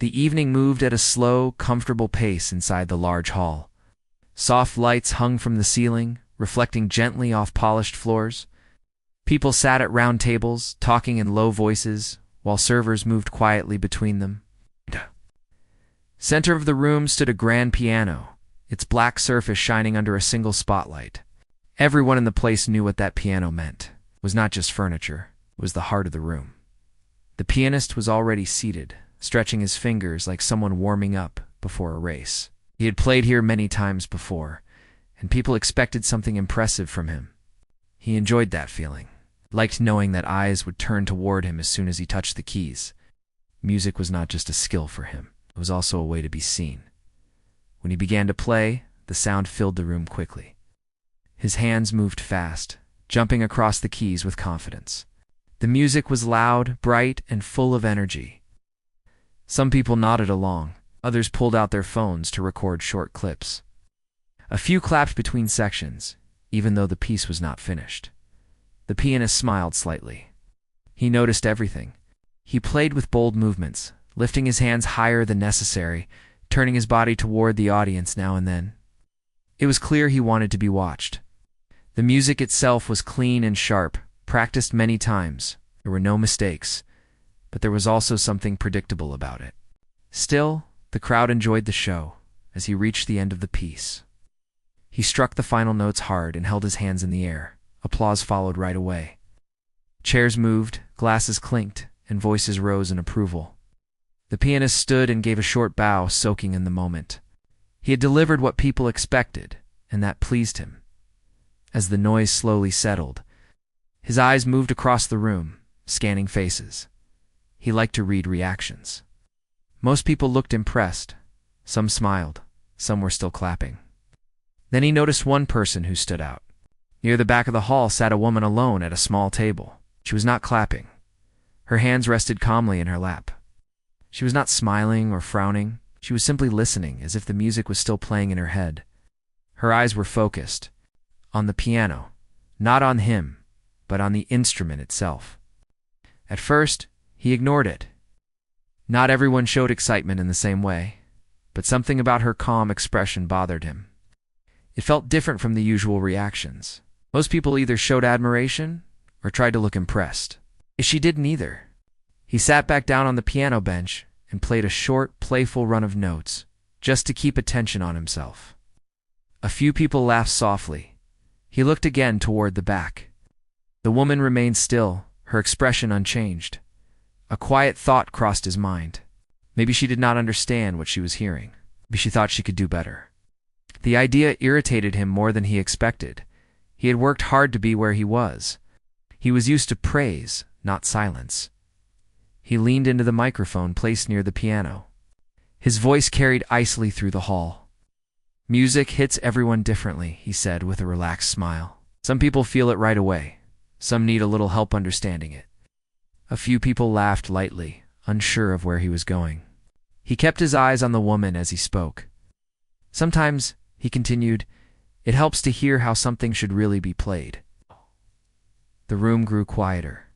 The evening moved at a slow, comfortable pace inside the large hall. Soft lights hung from the ceiling, reflecting gently off polished floors. People sat at round tables, talking in low voices, while servers moved quietly between them. Center of the room stood a grand piano, its black surface shining under a single spotlight. Everyone in the place knew what that piano meant. It was not just furniture, it was the heart of the room. The pianist was already seated, stretching his fingers like someone warming up before a race. He had played here many times before, and people expected something impressive from him. He enjoyed that feeling, liked knowing that eyes would turn toward him as soon as he touched the keys. Music was not just a skill for him, it was also a way to be seen. When he began to play, the sound filled the room quickly. His hands moved fast, jumping across the keys with confidence. The music was loud, bright, and full of energy. Some people nodded along, others pulled out their phones to record short clips. A few clapped between sections, even though the piece was not finished. The pianist smiled slightly. He noticed everything. He played with bold movements, lifting his hands higher than necessary, turning his body toward the audience now and then. It was clear he wanted to be watched. The music itself was clean and sharp, practiced many times. There were no mistakes, but there was also something predictable about it. Still, the crowd enjoyed the show as he reached the end of the piece. He struck the final notes hard and held his hands in the air. Applause followed right away. Chairs moved, glasses clinked, and voices rose in approval. The pianist stood and gave a short bow, soaking in the moment. He had delivered what people expected, and that pleased him. As the noise slowly settled, his eyes moved across the room, scanning faces. He liked to read reactions. Most people looked impressed. Some smiled. Some were still clapping. Then he noticed one person who stood out. Near the back of the hall sat a woman alone at a small table. She was not clapping. Her hands rested calmly in her lap. She was not smiling or frowning. She was simply listening, as if the music was still playing in her head. Her eyes were focused on the piano, not on him, but on the instrument itself. At first, he ignored it. Not everyone showed excitement in the same way, but something about her calm expression bothered him. It felt different from the usual reactions. Most people either showed admiration or tried to look impressed. She did neither. He sat back down on the piano bench and played a short, playful run of notes, just to keep attention on himself. A few people laughed softly. He looked again toward the back. The woman remained still, her expression unchanged. A quiet thought crossed his mind. Maybe she did not understand what she was hearing. Maybe she thought she could do better. The idea irritated him more than he expected. He had worked hard to be where he was. He was used to praise, not silence. He leaned into the microphone placed near the piano. His voice carried icily through the hall. "Music hits everyone differently," he said with a relaxed smile. "Some people feel it right away. Some need a little help understanding it." A few people laughed lightly, unsure of where he was going. He kept his eyes on the woman as he spoke. "Sometimes," he continued, "it helps to hear how something should really be played." The room grew quieter.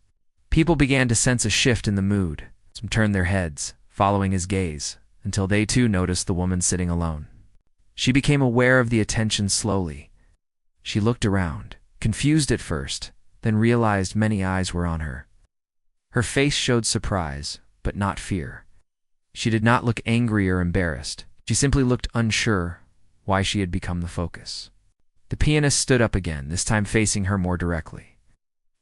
People began to sense a shift in the mood. Some turned their heads, following his gaze, until they too noticed the woman sitting alone. She became aware of the attention slowly. She looked around, confused at first, then realized many eyes were on her. Her face showed surprise, but not fear. She did not look angry or embarrassed. She simply looked unsure why she had become the focus. The pianist stood up again, this time facing her more directly.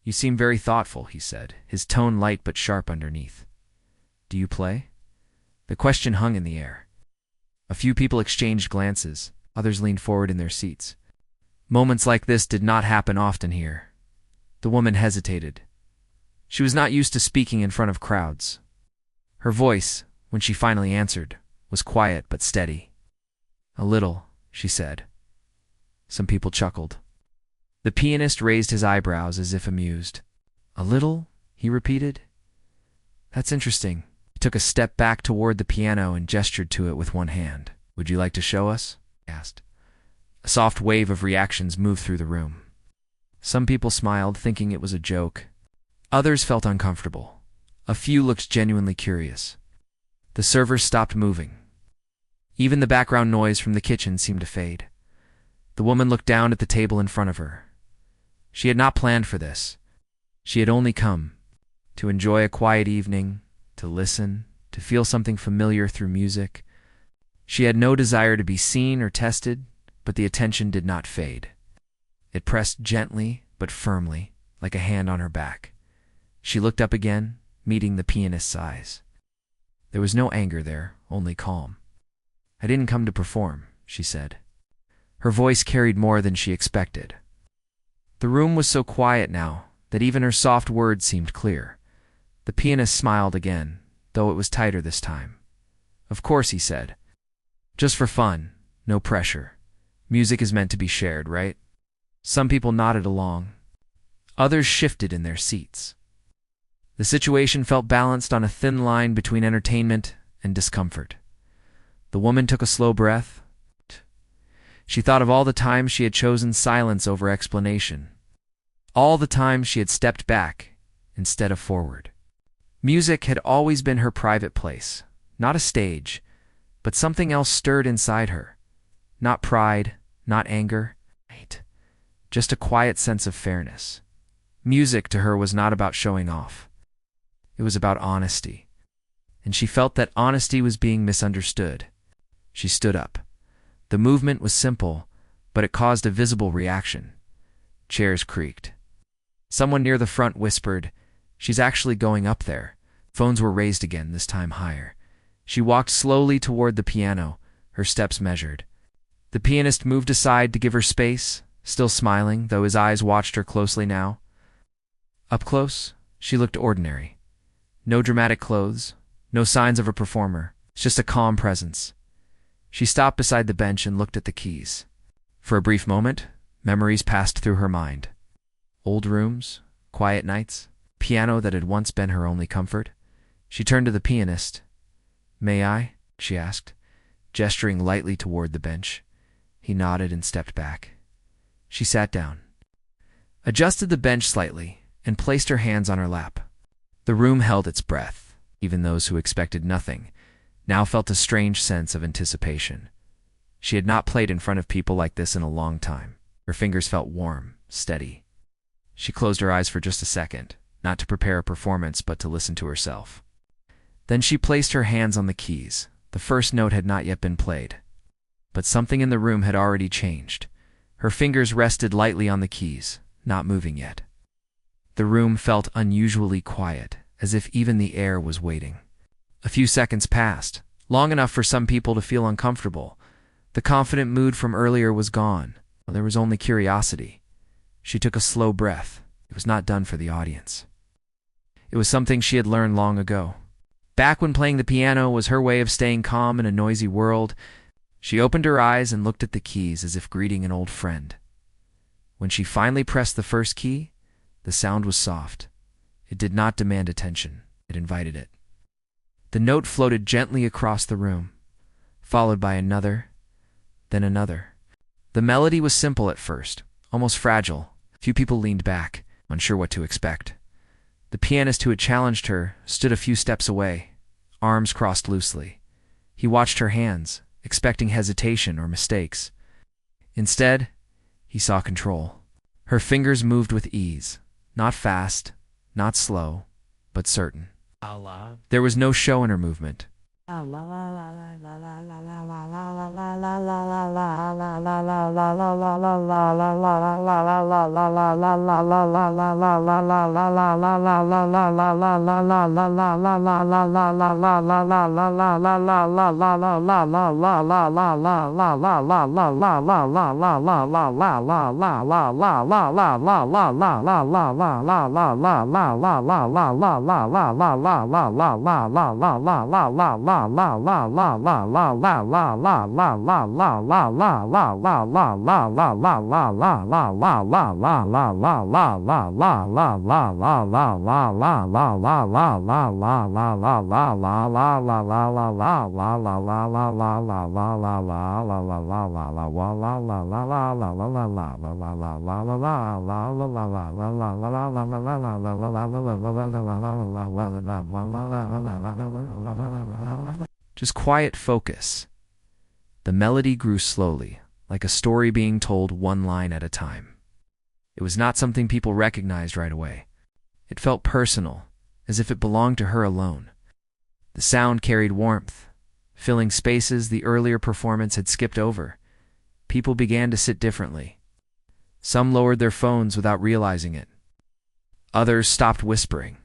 "You seem very thoughtful," he said, his tone light but sharp underneath. "Do you play?" The question hung in the air. A few people exchanged glances, others leaned forward in their seats. Moments like this did not happen often here. The woman hesitated. She was not used to speaking in front of crowds. Her voice, when she finally answered, was quiet but steady. "A little," she said. Some people chuckled. The pianist raised his eyebrows as if amused. "A little?" he repeated. "That's interesting." He took a step back toward the piano and gestured to it with one hand. "Would you like to show us?" he asked. A soft wave of reactions moved through the room. Some people smiled, thinking it was a joke. Others felt uncomfortable. A few looked genuinely curious. The servers stopped moving. Even the background noise from the kitchen seemed to fade. The woman looked down at the table in front of her. She had not planned for this. She had only come to enjoy a quiet evening, to listen, to feel something familiar through music. She had no desire to be seen or tested, but the attention did not fade. It pressed gently but firmly, like a hand on her back. She looked up again, meeting the pianist's eyes. There was no anger there, only calm. "I didn't come to perform," she said. Her voice carried more than she expected. The room was so quiet now that even her soft words seemed clear. The pianist smiled again, though it was tighter this time. "Of course," he said. "Just for fun, no pressure. Music is meant to be shared, right?" Some people nodded along. Others shifted in their seats. The situation felt balanced on a thin line between entertainment and discomfort. The woman took a slow breath. She thought of all the times she had chosen silence over explanation. All the times she had stepped back instead of forward. Music had always been her private place, not a stage, but something else stirred inside her. Not pride, not anger, just a quiet sense of fairness. Music to her was not about showing off. It was about honesty. And she felt that honesty was being misunderstood. She stood up. The movement was simple, but it caused a visible reaction. Chairs creaked. Someone near the front whispered, "She's actually going up there." Phones were raised again, this time higher. She walked slowly toward the piano, her steps measured. The pianist moved aside to give her space, still smiling, though his eyes watched her closely now. Up close, she looked ordinary. No dramatic clothes, no signs of a performer, just a calm presence. She stopped beside the bench and looked at the keys. For a brief moment, memories passed through her mind. Old rooms, quiet nights, piano that had once been her only comfort. She turned to the pianist. "May I?" she asked, gesturing lightly toward the bench. He nodded and stepped back. She sat down, adjusted the bench slightly, and placed her hands on her lap. The room held its breath. Even those who expected nothing now felt a strange sense of anticipation. She had not played in front of people like this in a long time. Her fingers felt warm, steady. She closed her eyes for just a second, not to prepare a performance but to listen to herself. Then she placed her hands on the keys. The first note had not yet been played. But something in the room had already changed. Her fingers rested lightly on the keys, not moving yet. The room felt unusually quiet, as if even the air was waiting. A few seconds passed, long enough for some people to feel uncomfortable. The confident mood from earlier was gone. There was only curiosity. She took a slow breath. It was not done for the audience. It was something she had learned long ago. Back when playing the piano was her way of staying calm in a noisy world, she opened her eyes and looked at the keys as if greeting an old friend. When she finally pressed the first key, the sound was soft. It did not demand attention. It invited it. The note floated gently across the room, followed by another, then another. The melody was simple at first, almost fragile. Few people leaned back, unsure what to expect. The pianist who had challenged her stood a few steps away, arms crossed loosely. He watched her hands, expecting hesitation or mistakes. Instead, he saw control. Her fingers moved with ease, not fast, not slow, but certain. There was no show in her movement. just quiet focus. The melody grew slowly, like a story being told one line at a time. It was not something people recognized right away. It felt personal, as if it belonged to her alone. The sound carried warmth, filling spaces the earlier performance had skipped over. People began to sit differently. Some lowered their phones without realizing it. Others stopped whispering.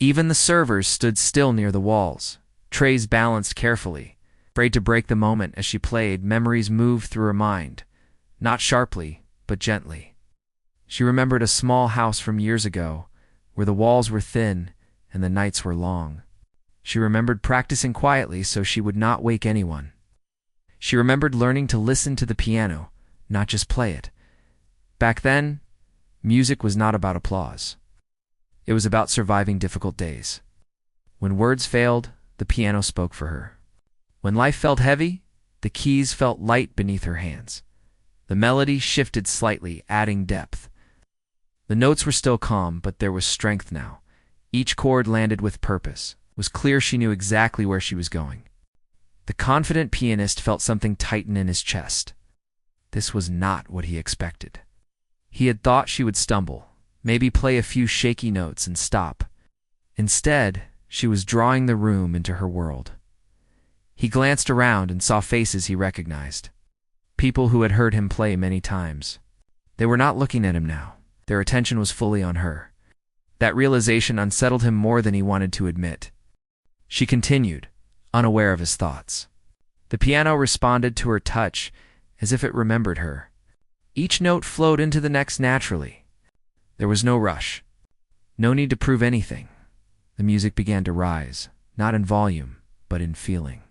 Even the servers stood still near the walls, trays balanced carefully. Afraid to break the moment as she played, memories moved through her mind, not sharply, but gently. She remembered a small house from years ago, where the walls were thin and the nights were long. She remembered practicing quietly so she would not wake anyone. She remembered learning to listen to the piano, not just play it. Back then, music was not about applause. It was about surviving difficult days. When words failed, the piano spoke for her. When life felt heavy, the keys felt light beneath her hands. The melody shifted slightly, adding depth. The notes were still calm, but there was strength now. Each chord landed with purpose. It was clear she knew exactly where she was going. The confident pianist felt something tighten in his chest. This was not what he expected. He had thought she would stumble, maybe play a few shaky notes and stop. Instead, she was drawing the room into her world. He glanced around and saw faces he recognized. People who had heard him play many times. They were not looking at him now. Their attention was fully on her. That realization unsettled him more than he wanted to admit. She continued, unaware of his thoughts. The piano responded to her touch as if it remembered her. Each note flowed into the next naturally. There was no rush. No need to prove anything. The music began to rise, not in volume, but in feeling.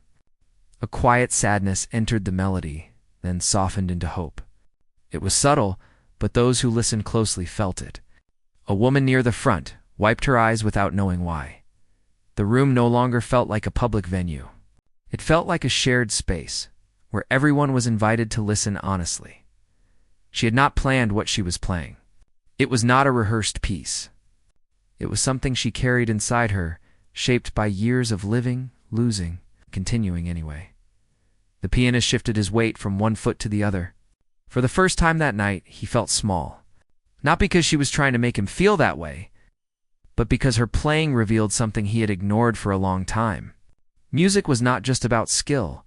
A quiet sadness entered the melody, then softened into hope. It was subtle, but those who listened closely felt it. A woman near the front wiped her eyes without knowing why. The room no longer felt like a public venue. It felt like a shared space, where everyone was invited to listen honestly. She had not planned what she was playing. It was not a rehearsed piece. It was something she carried inside her, shaped by years of living, losing, continuing anyway. The pianist shifted his weight from one foot to the other. For the first time that night, he felt small. Not because she was trying to make him feel that way, but because her playing revealed something he had ignored for a long time. Music was not just about skill.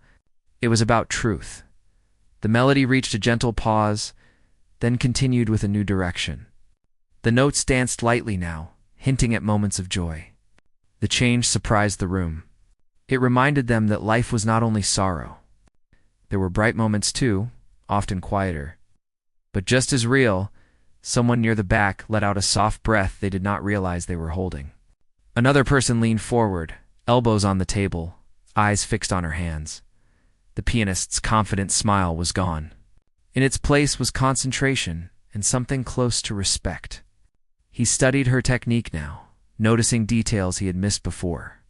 It was about truth. The melody reached a gentle pause, then continued with a new direction. The notes danced lightly now, hinting at moments of joy. The change surprised the room. It reminded them that life was not only sorrow. There were bright moments too, often quieter. But just as real, someone near the back let out a soft breath they did not realize they were holding. Another person leaned forward, elbows on the table, eyes fixed on her hands. The pianist's confident smile was gone. In its place was concentration and something close to respect. He studied her technique now, noticing details he had missed before.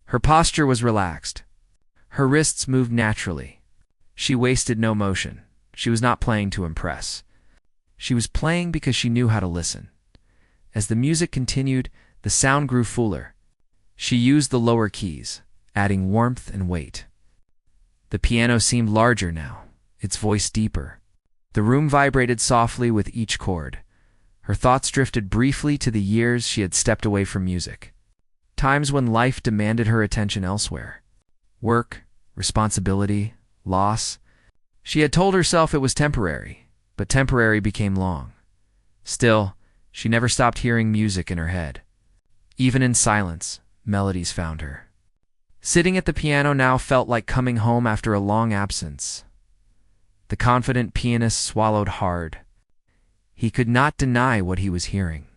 Her posture was relaxed. Her wrists moved naturally. She wasted no motion. She was not playing to impress. She was playing because she knew how to listen. As the music continued, the sound grew fuller. She used the lower keys, adding warmth and weight. The piano seemed larger now, its voice deeper. The room vibrated softly with each chord. Her thoughts drifted briefly to the years she had stepped away from music. Times when life demanded her attention elsewhere. Work, responsibility, loss. She had told herself it was temporary, but temporary became long. Still, she never stopped hearing music in her head. Even in silence, melodies found her. Sitting at the piano now felt like coming home after a long absence. The confident pianist swallowed hard. He could not deny what he was hearing.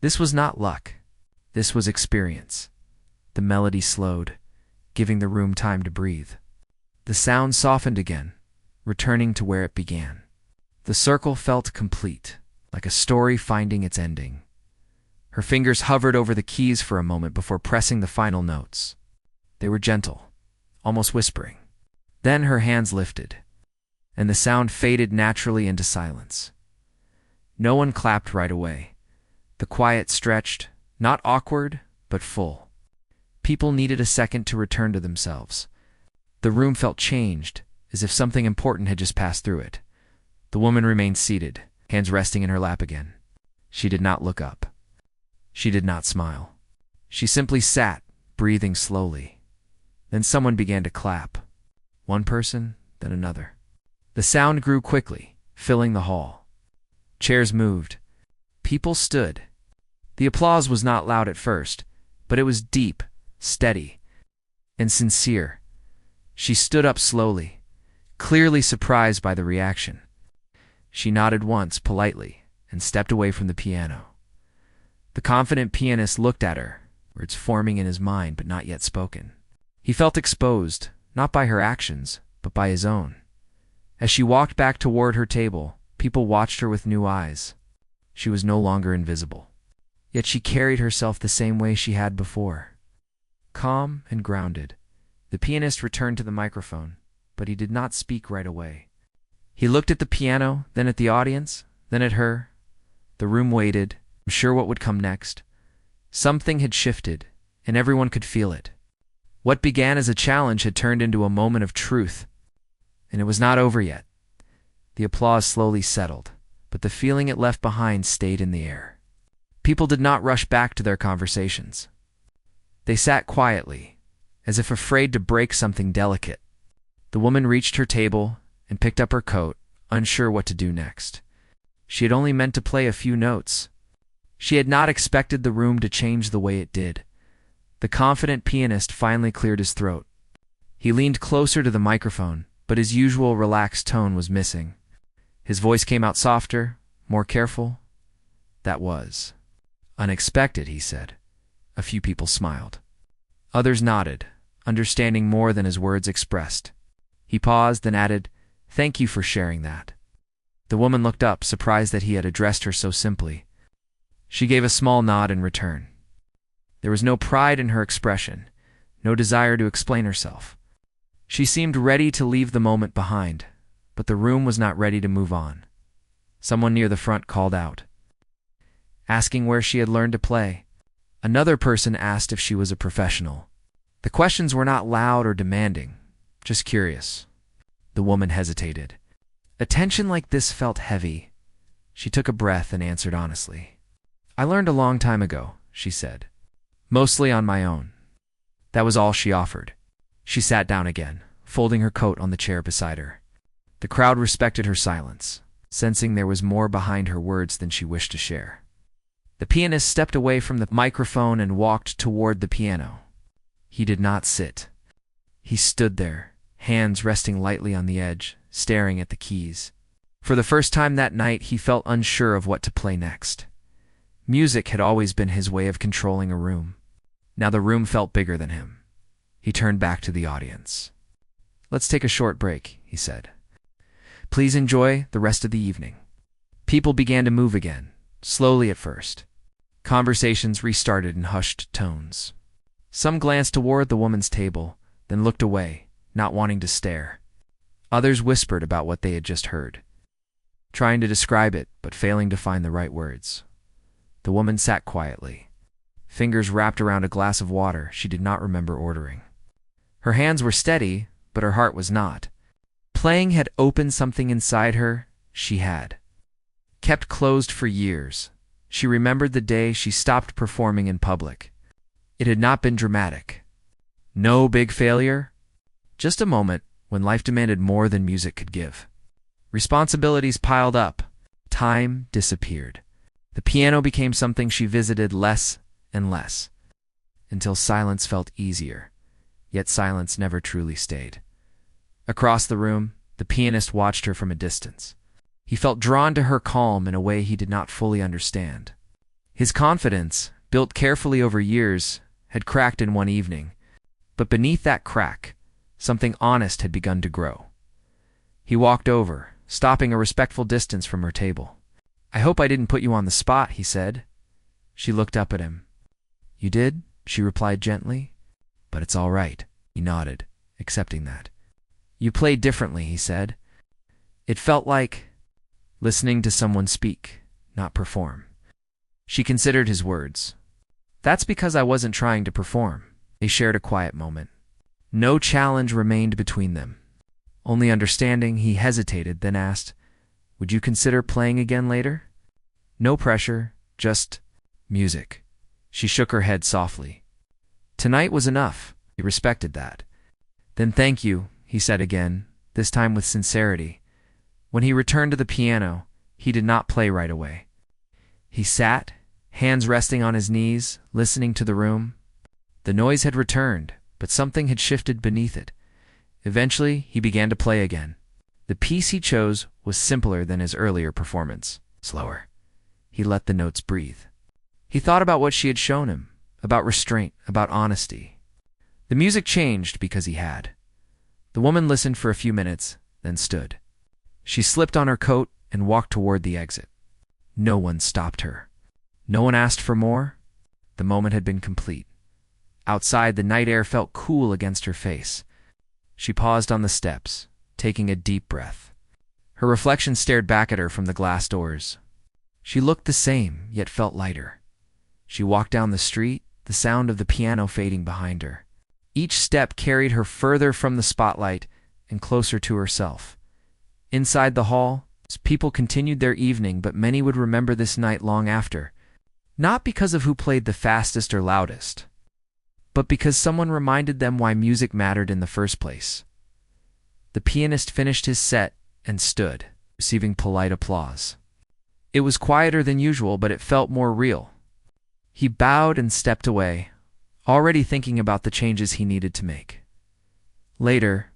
This was not luck. This was experience. The melody slowed, giving the room time to breathe. The sound softened again, returning to where it began. The circle felt complete, like a story finding its ending. Her fingers hovered over the keys for a moment before pressing the final notes. They were gentle, almost whispering. Then her hands lifted, and the sound faded naturally into silence. No one clapped right away. The quiet stretched, not awkward, but full. People needed a second to return to themselves. The room felt changed, as if something important had just passed through it. The woman remained seated, hands resting in her lap again. She did not look up. She did not smile. She simply sat, breathing slowly. Then someone began to clap. One person, then another. The sound grew quickly, filling the hall. Chairs moved. People stood. The applause was not loud at first, but it was deep, steady, and sincere. She stood up slowly, clearly surprised by the reaction. She nodded once, politely, and stepped away from the piano. The confident pianist looked at her, words forming in his mind but not yet spoken. He felt exposed, not by her actions, but by his own. As she walked back toward her table, people watched her with new eyes. She was no longer invisible. Yet she carried herself the same way she had before. Calm and grounded. The pianist returned to the microphone, but he did not speak right away. He looked at the piano, then at the audience, then at her. The room waited, unsure what would come next. Something had shifted, and everyone could feel it. What began as a challenge had turned into a moment of truth, and it was not over yet. The applause slowly settled, but the feeling it left behind stayed in the air. People did not rush back to their conversations. They sat quietly, as if afraid to break something delicate. The woman reached her table and picked up her coat, unsure what to do next. She had only meant to play a few notes. She had not expected the room to change the way it did. The confident pianist finally cleared his throat. He leaned closer to the microphone, but his usual relaxed tone was missing. His voice came out softer, more careful. "That was unexpected," he said. A few people smiled. Others nodded, understanding more than his words expressed. He paused, then added, "Thank you for sharing that." The woman looked up, surprised that he had addressed her so simply. She gave a small nod in return. There was no pride in her expression, no desire to explain herself. She seemed ready to leave the moment behind, but the room was not ready to move on. Someone near the front called out, asking where she had learned to play. Another person asked if she was a professional. The questions were not loud or demanding, just curious. The woman hesitated. Attention like this felt heavy. She took a breath and answered honestly. "I learned a long time ago," she said. "Mostly on my own." That was all she offered. She sat down again, folding her coat on the chair beside her. The crowd respected her silence, sensing there was more behind her words than she wished to share. The pianist stepped away from the microphone and walked toward the piano. He did not sit. He stood there, hands resting lightly on the edge, staring at the keys. For the first time that night, he felt unsure of what to play next. Music had always been his way of controlling a room. Now the room felt bigger than him. He turned back to the audience. "Let's take a short break," he said. "Please enjoy the rest of the evening." People began to move again, slowly at first. Conversations restarted in hushed tones. Some glanced toward the woman's table, then looked away, not wanting to stare. Others whispered about what they had just heard, trying to describe it but failing to find the right words. The woman sat quietly, fingers wrapped around a glass of water she did not remember ordering. Her hands were steady, but her heart was not. Playing had opened something inside her she had kept closed for years. She remembered the day she stopped performing in public. It had not been dramatic. No big failure. Just a moment when life demanded more than music could give. Responsibilities piled up. Time disappeared. The piano became something she visited less and less, until silence felt easier, yet silence never truly stayed. Across the room, the pianist watched her from a distance. He felt drawn to her calm in a way he did not fully understand. His confidence, built carefully over years, had cracked in one evening, but beneath that crack, something honest had begun to grow. He walked over, stopping a respectful distance from her table. "I hope I didn't put you on the spot," he said. She looked up at him. "You did," she replied gently. "But it's all right." He nodded, accepting that. "You played differently," he said. It felt like listening to someone speak, not perform. She considered his words. "That's because I wasn't trying to perform." They shared a quiet moment. No challenge remained between them. Only understanding. He hesitated, then asked, "Would you consider playing again later?" No pressure, just music. She shook her head softly. Tonight was enough. He respected that. "Then thank you," he said again, this time with sincerity. When he returned to the piano, he did not play right away. He sat, hands resting on his knees, listening to the room. The noise had returned, but something had shifted beneath it. Eventually, he began to play again. The piece he chose was simpler than his earlier performance, slower. He let the notes breathe. He thought about what she had shown him, about restraint, about honesty. The music changed because he had. The woman listened for a few minutes, then stood. She slipped on her coat and walked toward the exit. No one stopped her. No one asked for more. The moment had been complete. Outside, the night air felt cool against her face. She paused on the steps, taking a deep breath. Her reflection stared back at her from the glass doors. She looked the same, yet felt lighter. She walked down the street, the sound of the piano fading behind her. Each step carried her further from the spotlight and closer to herself. Inside the hall, people continued their evening, but many would remember this night long after. Not because of who played the fastest or loudest, but because someone reminded them why music mattered in the first place. The pianist finished his set and stood, receiving polite applause. It was quieter than usual, but it felt more real. He bowed and stepped away, already thinking about the changes he needed to make. Later,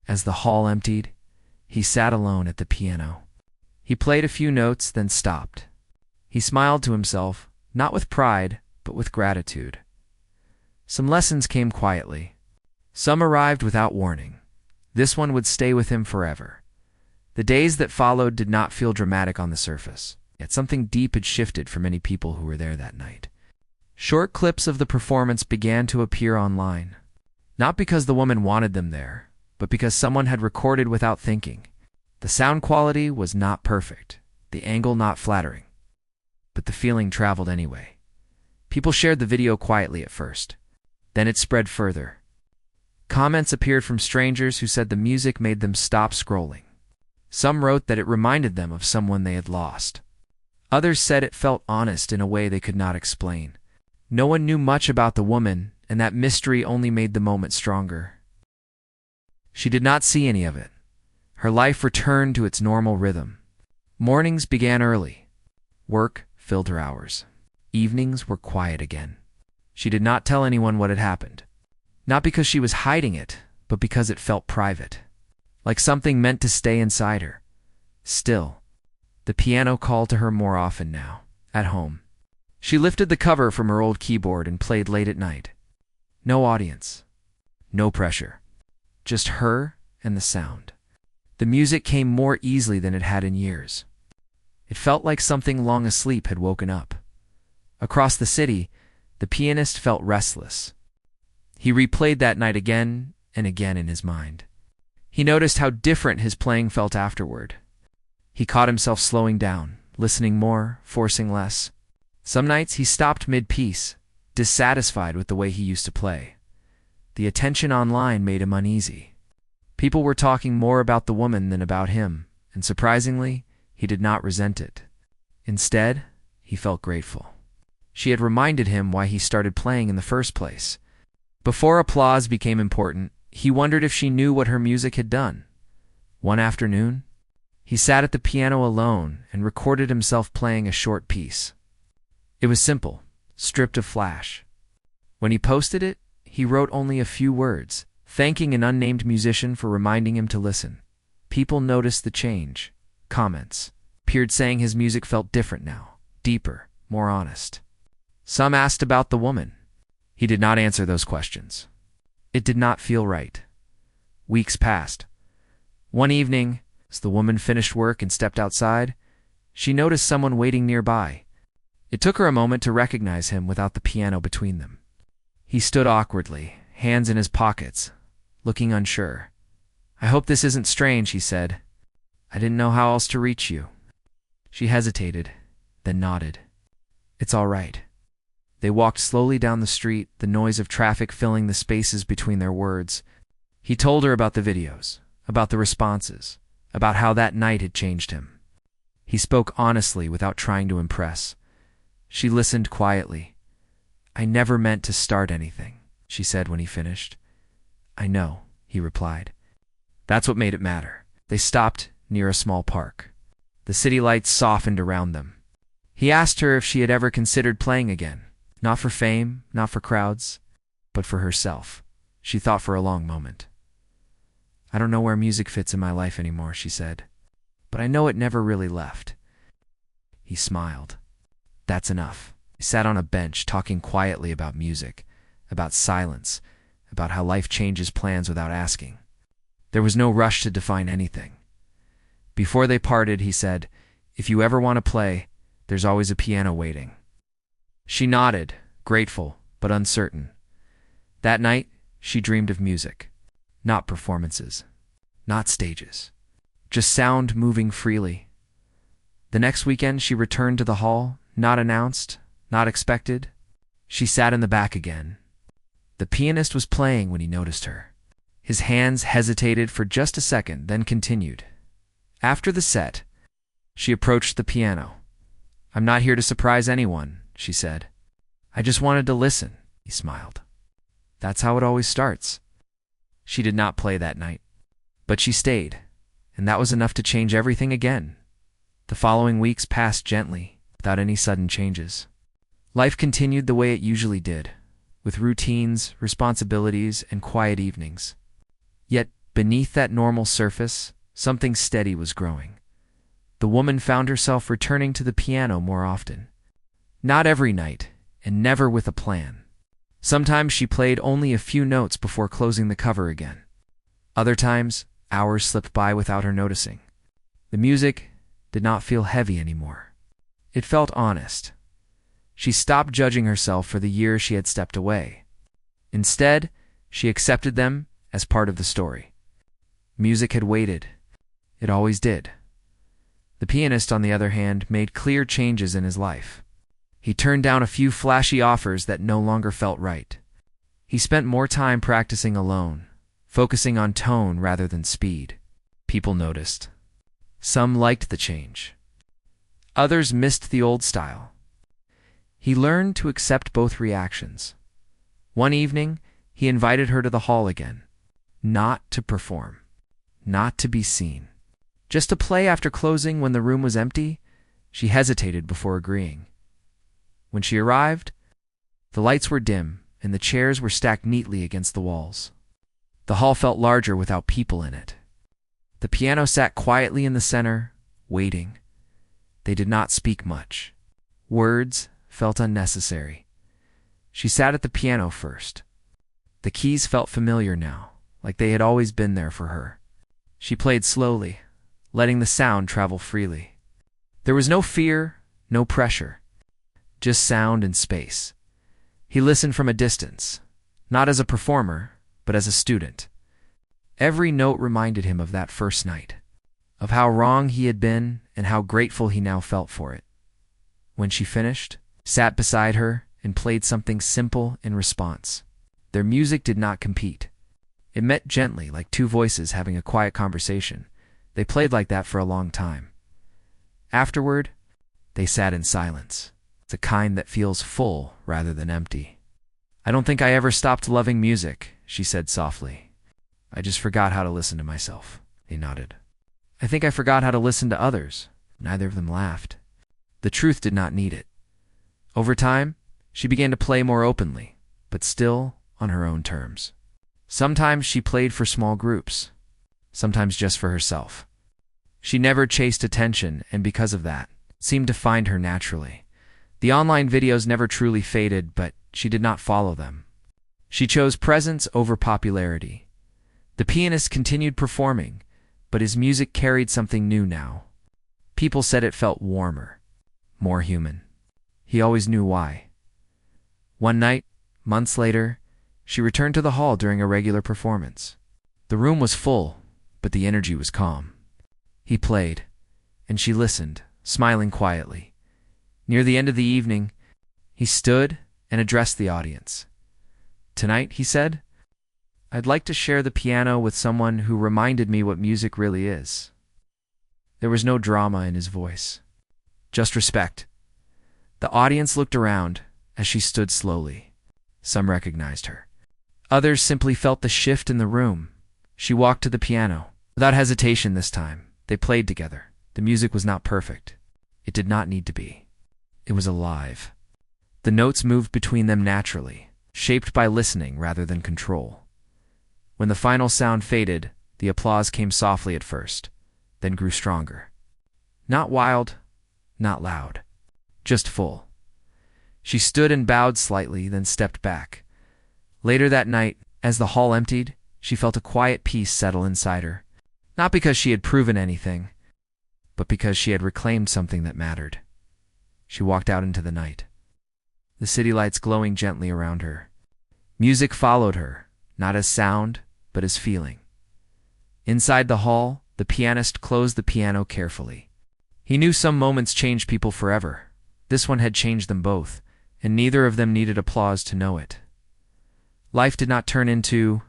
as the hall emptied, he sat alone at the piano. He played a few notes, then stopped. He smiled to himself, not with pride, but with gratitude. Some lessons came quietly. Some arrived without warning. This one would stay with him forever. The days that followed did not feel dramatic on the surface, yet something deep had shifted for many people who were there that night. Short clips of the performance began to appear online, not because the woman wanted them there, but because someone had recorded without thinking. The sound quality was not perfect, the angle not flattering, but the feeling traveled anyway. People shared the video quietly at first. Then it spread further. Comments appeared from strangers who said the music made them stop scrolling. Some wrote that it reminded them of someone they had lost. Others said it felt honest in a way they could not explain. No one knew much about the woman, and that mystery only made the moment stronger. She did not see any of it. Her life returned to its normal rhythm. Mornings began early. Work filled her hours. Evenings were quiet again. She did not tell anyone what had happened. Not because she was hiding it, but because it felt private. Like something meant to stay inside her. Still, the piano called to her more often now, at home. She lifted the cover from her old keyboard and played late at night. No audience. No pressure. Just her and the sound. The music came more easily than it had in years. It felt like something long asleep had woken up. Across the city, the pianist felt restless. He replayed that night again and again in his mind. He noticed how different his playing felt afterward. He caught himself slowing down, listening more, forcing less. Some nights he stopped mid-piece, dissatisfied with the way he used to play. The attention online made him uneasy. People were talking more about the woman than about him, and surprisingly, he did not resent it. Instead, he felt grateful. She had reminded him why he started playing in the first place. Before applause became important, he wondered if she knew what her music had done. One afternoon, he sat at the piano alone and recorded himself playing a short piece. It was simple, stripped of flash. When he posted it, he wrote only a few words, thanking an unnamed musician for reminding him to listen. People noticed the change. Comments appeared saying his music felt different now, deeper, more honest. Some asked about the woman. He did not answer those questions. It did not feel right. Weeks passed. One evening, as the woman finished work and stepped outside, she noticed someone waiting nearby. It took her a moment to recognize him without the piano between them. He stood awkwardly, hands in his pockets, looking unsure. "I hope this isn't strange," he said. "I didn't know how else to reach you." She hesitated, then nodded. "It's all right." They walked slowly down the street, the noise of traffic filling the spaces between their words. He told her about the videos, about the responses, about how that night had changed him. He spoke honestly without trying to impress. She listened quietly. "I never meant to start anything," she said when he finished. "I know," he replied. That's what made it matter. They stopped near a small park. The city lights softened around them. He asked her if she had ever considered playing again. Not for fame, not for crowds, but for herself. She thought for a long moment. "I don't know where music fits in my life anymore," she said. "But I know it never really left." He smiled. "That's enough." He sat on a bench talking quietly about music, about silence, about how life changes plans without asking. There was no rush to define anything. Before they parted, he said, "If you ever want to play, there's always a piano waiting." She nodded, grateful but uncertain. That night, she dreamed of music. Not performances, not stages, just sound moving freely. The next weekend, she returned to the hall, not announced, not expected. She sat in the back again. The pianist was playing when he noticed her. His hands hesitated for just a second, then continued. After the set, she approached the piano. "I'm not here to surprise anyone," she said. "I just wanted to listen," he smiled. "That's how it always starts." She did not play that night, but she stayed, and that was enough to change everything again. The following weeks passed gently, without any sudden changes. Life continued the way it usually did, with routines, responsibilities, and quiet evenings. Yet, beneath that normal surface, something steady was growing. The woman found herself returning to the piano more often. Not every night, and never with a plan. Sometimes she played only a few notes before closing the cover again. Other times, hours slipped by without her noticing. The music did not feel heavy anymore. It felt honest. She stopped judging herself for the years she had stepped away. Instead, she accepted them as part of the story. Music had waited. It always did. The pianist, on the other hand, made clear changes in his life. He turned down a few flashy offers that no longer felt right. He spent more time practicing alone, focusing on tone rather than speed. People noticed. Some liked the change. Others missed the old style. He learned to accept both reactions. One evening, he invited her to the hall again. Not to perform. Not to be seen. Just to play after closing when the room was empty. She hesitated before agreeing. When she arrived, the lights were dim and the chairs were stacked neatly against the walls. The hall felt larger without people in it. The piano sat quietly in the center, waiting. They did not speak much. Words felt unnecessary. She sat at the piano first. The keys felt familiar now, like they had always been there for her. She played slowly, letting the sound travel freely. There was no fear, no pressure, just sound and space. He listened from a distance, not as a performer, but as a student. Every note reminded him of that first night, of how wrong he had been and how grateful he now felt for it. When she finished, sat beside her, and played something simple in response. Their music did not compete. It met gently, like two voices having a quiet conversation. They played like that for a long time. Afterward, they sat in silence, the kind that feels full rather than empty. "I don't think I ever stopped loving music," she said softly. "I just forgot how to listen to myself." He nodded. "I think I forgot how to listen to others." Neither of them laughed. The truth did not need it. Over time, she began to play more openly, but still on her own terms. Sometimes she played for small groups, sometimes just for herself. She never chased attention, and because of that, seemed to find her naturally. The online videos never truly faded, but she did not follow them. She chose presence over popularity. The pianist continued performing, but his music carried something new now. People said it felt warmer, more human. He always knew why. One night, months later, she returned to the hall during a regular performance. The room was full, but the energy was calm. He played, and she listened, smiling quietly. Near the end of the evening, he stood and addressed the audience. "Tonight," he said, "I'd like to share the piano with someone who reminded me what music really is." There was no drama in his voice, just respect. The audience looked around as she stood slowly. Some recognized her. Others simply felt the shift in the room. She walked to the piano. Without hesitation this time, they played together. The music was not perfect. It did not need to be. It was alive. The notes moved between them naturally, shaped by listening rather than control. When the final sound faded, the applause came softly at first, then grew stronger. Not wild, not loud, just full. She stood and bowed slightly, then stepped back. Later that night, as the hall emptied, she felt a quiet peace settle inside her. Not because she had proven anything, but because she had reclaimed something that mattered. She walked out into the night, the city lights glowing gently around her. Music followed her, not as sound, but as feeling. Inside the hall, the pianist closed the piano carefully. He knew some moments change people forever. This one had changed them both, and neither of them needed applause to know it. Life did not turn into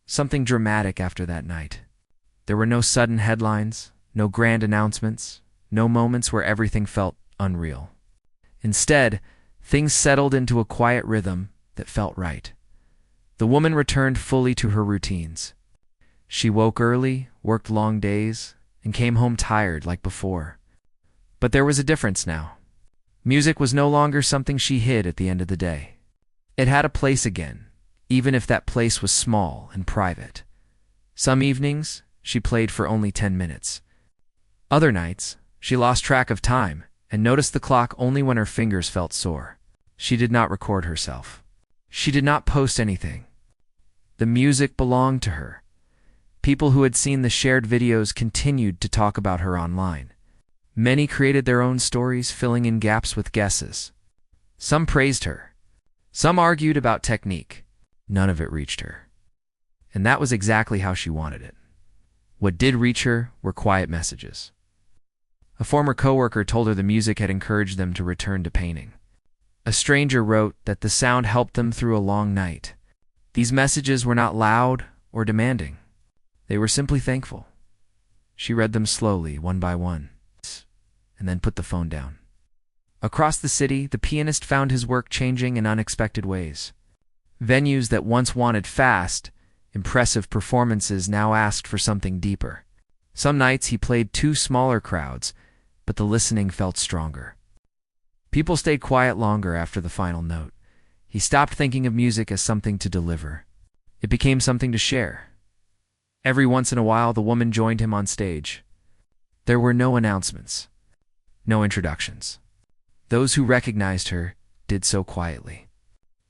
something dramatic after that night. There were no sudden headlines, no grand announcements, no moments where everything felt unreal. Instead, things settled into a quiet rhythm that felt right. The woman returned fully to her routines. She woke early, worked long days, and came home tired like before. But there was a difference now. Music was no longer something she hid at the end of the day. It had a place again, even if that place was small and private. Some evenings, she played for only 10 minutes. Other nights, she lost track of time and noticed the clock only when her fingers felt sore. She did not record herself. She did not post anything. The music belonged to her. People who had seen the shared videos continued to talk about her online. Many created their own stories, filling in gaps with guesses. Some praised her. Some argued about technique. None of it reached her. And that was exactly how she wanted it. What did reach her were quiet messages. A former coworker told her the music had encouraged them to return to painting. A stranger wrote that the sound helped them through a long night. These messages were not loud or demanding. They were simply thankful. She read them slowly, one by one, and then put the phone down. Across the city, the pianist found his work changing in unexpected ways. Venues that once wanted fast, impressive performances now asked for something deeper. Some nights he played two smaller crowds, but the listening felt stronger. People stayed quiet longer after the final note. He stopped thinking of music as something to deliver. It became something to share. Every once in a while, the woman joined him on stage. There were no announcements, no introductions. Those who recognized her did so quietly.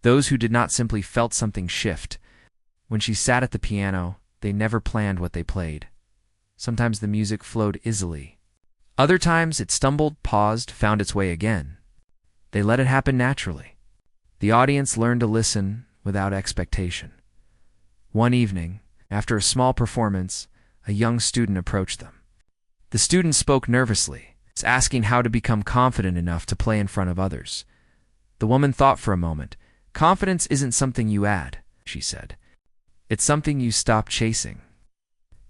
Those who did not simply felt something shift. When she sat at the piano, they never planned what they played. Sometimes the music flowed easily. Other times it stumbled, paused, found its way again. They let it happen naturally. The audience learned to listen without expectation. One evening, after a small performance, a young student approached them. The student spoke nervously, asking how to become confident enough to play in front of others. The woman thought for a moment. "Confidence isn't something you add," she said. "It's something you stop chasing."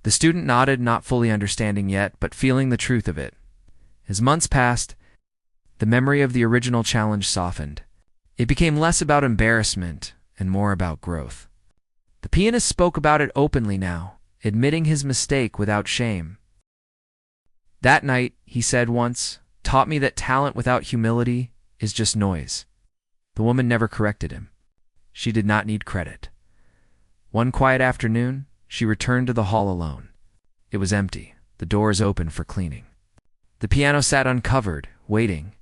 The student nodded, not fully understanding yet, but feeling the truth of it. As months passed, the memory of the original challenge softened. It became less about embarrassment and more about growth. The pianist spoke about it openly now, admitting his mistake without shame. "That night," he said once, "taught me that talent without humility is just noise." The woman never corrected him. She did not need credit. One quiet afternoon, she returned to the hall alone. It was empty, the doors open for cleaning. The piano sat uncovered, waiting.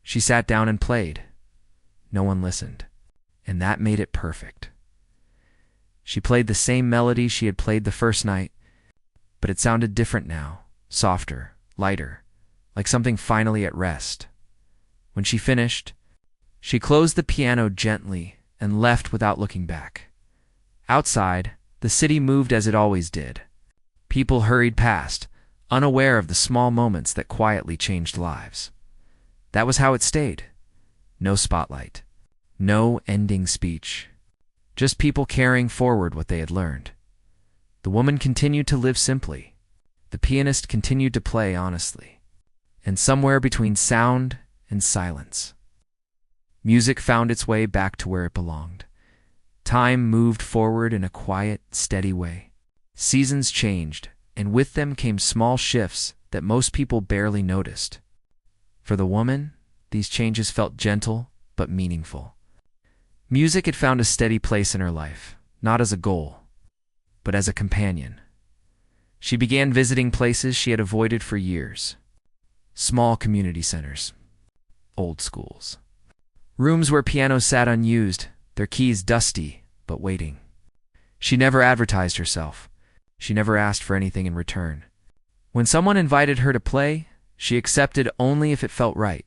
She sat down and played. No one listened, and that made it perfect. She played the same melody she had played the first night, but it sounded different now, softer, lighter, like something finally at rest. When she finished, she closed the piano gently and left without looking back. Outside, the city moved as it always did. People hurried past, unaware of the small moments that quietly changed lives. That was how it stayed. No spotlight, No ending speech. Just people carrying forward what they had learned. The woman continued to live simply. The pianist continued to play honestly. And somewhere between sound and silence, music found its way back to where it belonged. Time moved forward in a quiet, steady way. Seasons changed, and with them came small shifts that most people barely noticed. For the woman, these changes felt gentle but meaningful. Music had found a steady place in her life, not as a goal, but as a companion. She began visiting places she had avoided for years. Small community centers, old schools, rooms where pianos sat unused, their keys dusty but waiting. She never advertised herself. She never asked for anything in return. When someone invited her to play, she accepted only if it felt right.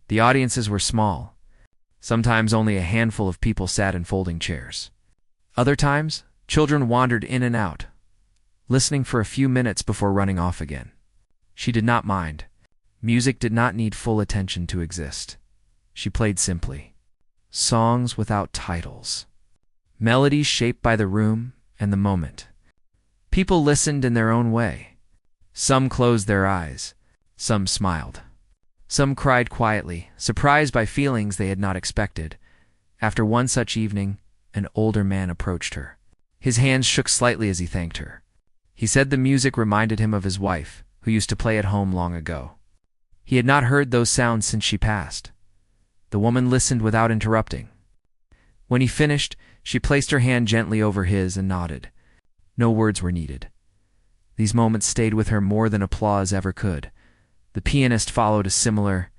The audiences were small. Sometimes only a handful of people sat in folding chairs. Other times, children wandered in and out, listening for a few minutes before running off again. She did not mind. Music did not need full attention to exist. She played simply. Songs without titles. Melodies shaped by the room and the moment. People listened in their own way. Some closed their eyes. Some smiled. Some cried quietly, surprised by feelings they had not expected. After one such evening, an older man approached her. His hands shook slightly as he thanked her. He said the music reminded him of his wife, who used to play at home long ago. He had not heard those sounds since she passed. The woman listened without interrupting. When he finished, she placed her hand gently over his and nodded. No words were needed. These moments stayed with her more than applause ever could. The pianist followed a similar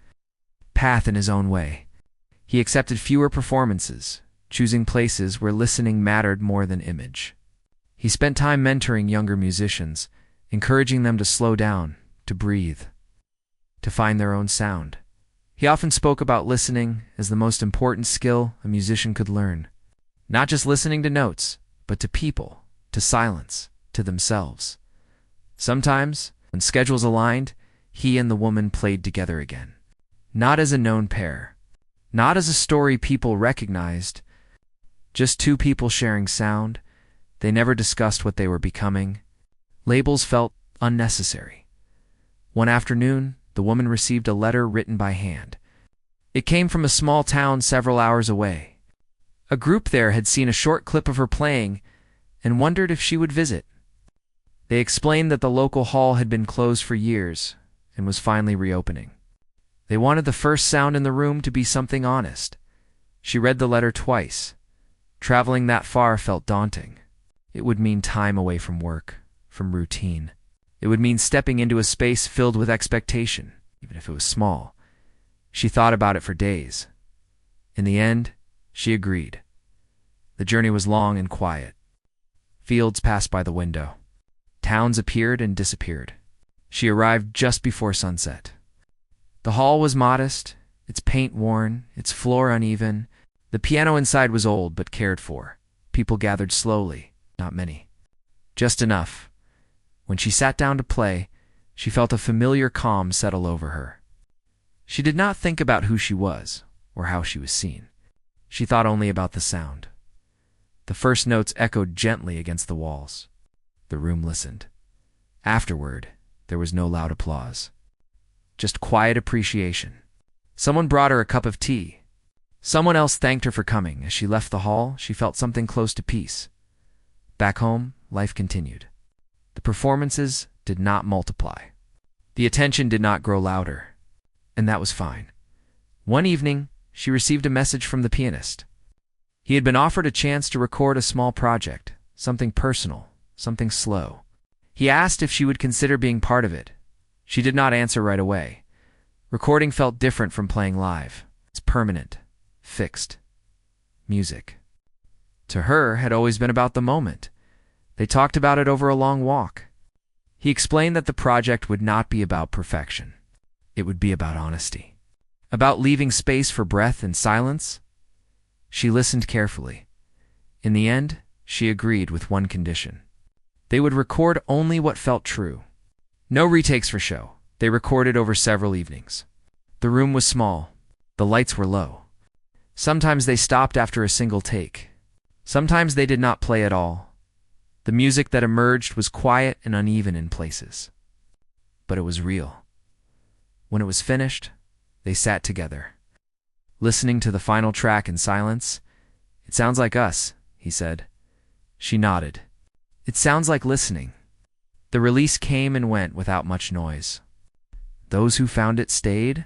path in his own way. He accepted fewer performances, choosing places where listening mattered more than image. He spent time mentoring younger musicians, encouraging them to slow down, to breathe, to find their own sound. He often spoke about listening as the most important skill a musician could learn. Not just listening to notes, but to people, to silence, to themselves. Sometimes, when schedules aligned, he and the woman played together again. Not as a known pair. Not as a story people recognized. Just two people sharing sound. They never discussed what they were becoming. Labels felt unnecessary. One afternoon, the woman received a letter written by hand. It came from a small town several hours away. A group there had seen a short clip of her playing and wondered if she would visit. They explained that the local hall had been closed for years and was finally reopening. They wanted the first sound in the room to be something honest. She read the letter twice. Traveling that far felt daunting. It would mean time away from work, from routine. It would mean stepping into a space filled with expectation, even if it was small. She thought about it for days. In the end, she agreed. The journey was long and quiet. Fields passed by the window. Towns appeared and disappeared. She arrived just before sunset. The hall was modest, its paint worn, its floor uneven. The piano inside was old but cared for. People gathered slowly, not many. Just enough. When she sat down to play, she felt a familiar calm settle over her. She did not think about who she was or how she was seen. She thought only about the sound. The first notes echoed gently against the walls. The room listened. Afterward, there was no loud applause. Just quiet appreciation. Someone brought her a cup of tea. Someone else thanked her for coming. As she left the hall, she felt something close to peace. Back home, life continued. The performances did not multiply. The attention did not grow louder. And that was fine. One evening, she received a message from the pianist. He had been offered a chance to record a small project, something personal, something slow. He asked if she would consider being part of it. She did not answer right away. Recording felt different from playing live. It's permanent, fixed. Music, to her, had always been about the moment. They talked about it over a long walk. He explained that the project would not be about perfection. It would be about honesty. About leaving space for breath and silence. She listened carefully. In the end, she agreed with one condition. They would record only what felt true. No retakes for show. They recorded over several evenings. The room was small. The lights were low. Sometimes they stopped after a single take. Sometimes they did not play at all. The music that emerged was quiet and uneven in places. But it was real. When it was finished, they sat together, listening to the final track in silence. "It sounds like us," he said. She nodded. "It sounds like listening." The release came and went without much noise. Those who found it stayed.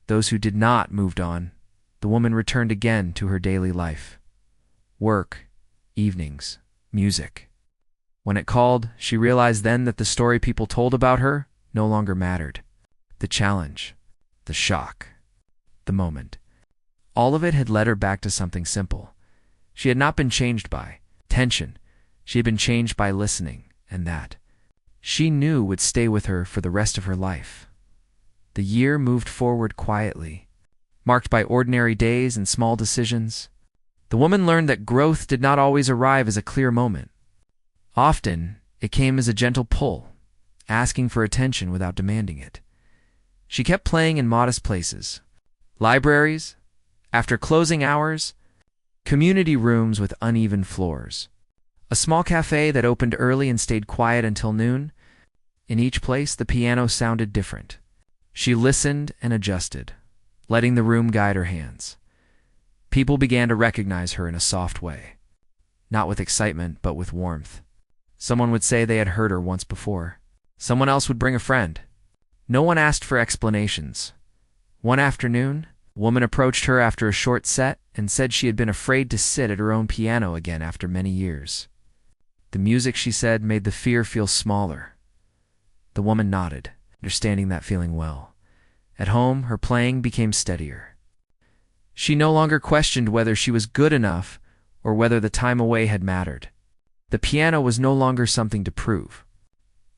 Those who did not moved on. The woman returned again to her daily life. Work, evenings, music. When it called, she realized then that the story people told about her no longer mattered. The challenge, the shock, the moment. All of it had led her back to something simple. She had not been changed by tension. She had been changed by listening, and that, she knew, would stay with her for the rest of her life. The year moved forward quietly, marked by ordinary days and small decisions. The woman learned that growth did not always arrive as a clear moment. Often, it came as a gentle pull, asking for attention without demanding it. She kept playing in modest places, libraries, after closing hours, community rooms with uneven floors, a small cafe that opened early and stayed quiet until noon. In each place, the piano sounded different. She listened and adjusted, letting the room guide her hands. People began to recognize her in a soft way, not with excitement, but with warmth. Someone would say they had heard her once before. Someone else would bring a friend. No one asked for explanations. One afternoon, a woman approached her after a short set and said she had been afraid to sit at her own piano again after many years. The music, she said, made the fear feel smaller. The woman nodded, understanding that feeling well. At home, her playing became steadier. She no longer questioned whether she was good enough or whether the time away had mattered. The piano was no longer something to prove.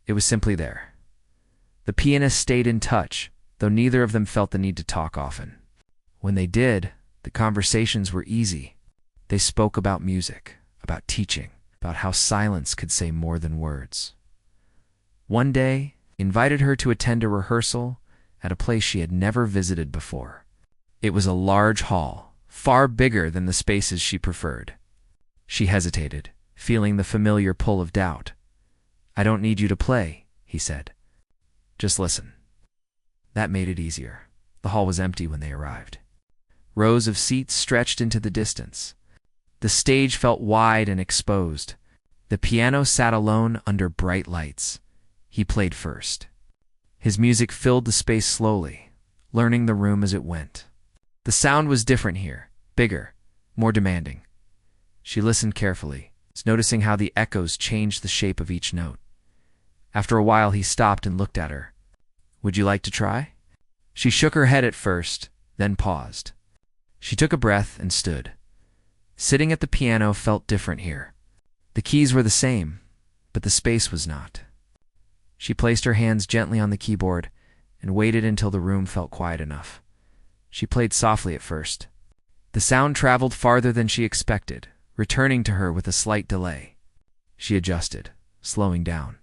It was simply there. The pianist stayed in touch, though neither of them felt the need to talk often. When they did, the conversations were easy. They spoke about music, about teaching, about how silence could say more than words. One day, he invited her to attend a rehearsal at a place she had never visited before. It was a large hall, far bigger than the spaces she preferred. She hesitated, feeling the familiar pull of doubt. "I don't need you to play," he said. "Just listen." That made it easier. The hall was empty when they arrived. Rows of seats stretched into the distance. The stage felt wide and exposed. The piano sat alone under bright lights. He played first. His music filled the space slowly, learning the room as it went. The sound was different here, bigger, more demanding. She listened carefully, noticing how the echoes changed the shape of each note. After a while, he stopped and looked at her. "Would you like to try?" She shook her head at first, then paused. She took a breath and stood. Sitting at the piano felt different here. The keys were the same, but the space was not. She placed her hands gently on the keyboard and waited until the room felt quiet enough. She played softly at first. The sound traveled farther than she expected, returning to her with a slight delay. She adjusted, slowing down,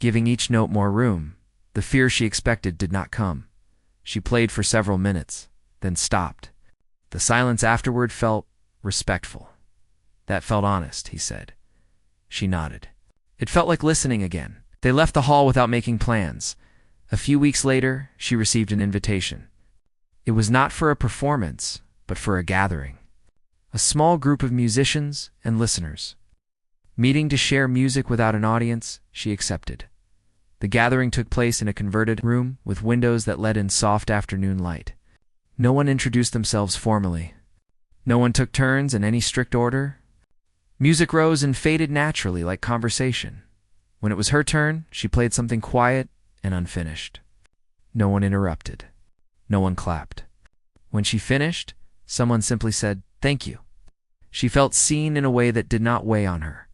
giving each note more room. The fear she expected did not come. She played for several minutes, then stopped. The silence afterward felt respectful. "That felt honest," he said. She nodded. It felt like listening again. They left the hall without making plans. A few weeks later, she received an invitation. It was not for a performance, but for a gathering. A small group of musicians and listeners. Meeting to share music without an audience, she accepted. The gathering took place in a converted room with windows that let in soft afternoon light. No one introduced themselves formally. No one took turns in any strict order. Music rose and faded naturally like conversation. When it was her turn, she played something quiet and unfinished. No one interrupted. No one clapped. When she finished, someone simply said, "Thank you." She felt seen in a way that did not weigh on her.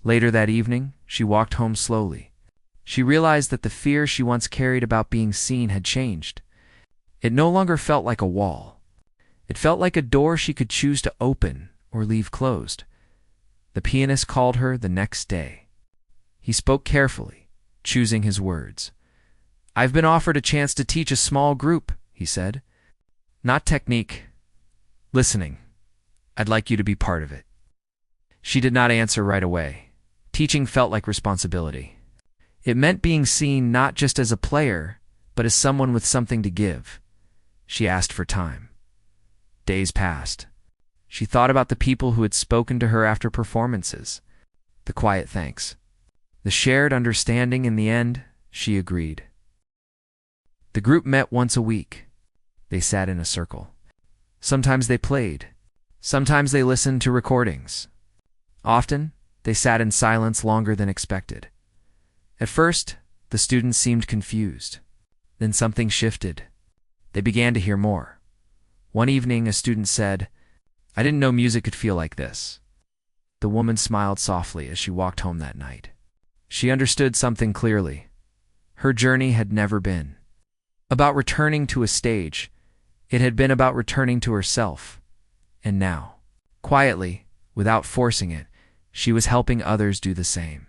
Later that evening, she walked home slowly. She realized that the fear she once carried about being seen had changed. It no longer felt like a wall. It felt like a door she could choose to open or leave closed. The pianist called her the next day. He spoke carefully, choosing his words. "I've been offered a chance to teach a small group," he said. "Not technique, listening. I'd like you to be part of it." She did not answer right away. Teaching felt like responsibility. It meant being seen not just as a player, but as someone with something to give. She asked for time. Days passed. She thought about the people who had spoken to her after performances. The quiet thanks. The shared understanding. In the end, she agreed. The group met once a week. They sat in a circle. Sometimes they played. Sometimes they listened to recordings. Often, they sat in silence longer than expected. At first, the students seemed confused. Then something shifted. They began to hear more. One evening, a student said, "I didn't know music could feel like this." The woman smiled softly as she walked home that night. She understood something clearly. Her journey had never been about returning to a stage. It had been about returning to herself. And now, quietly, without forcing it, she was helping others do the same.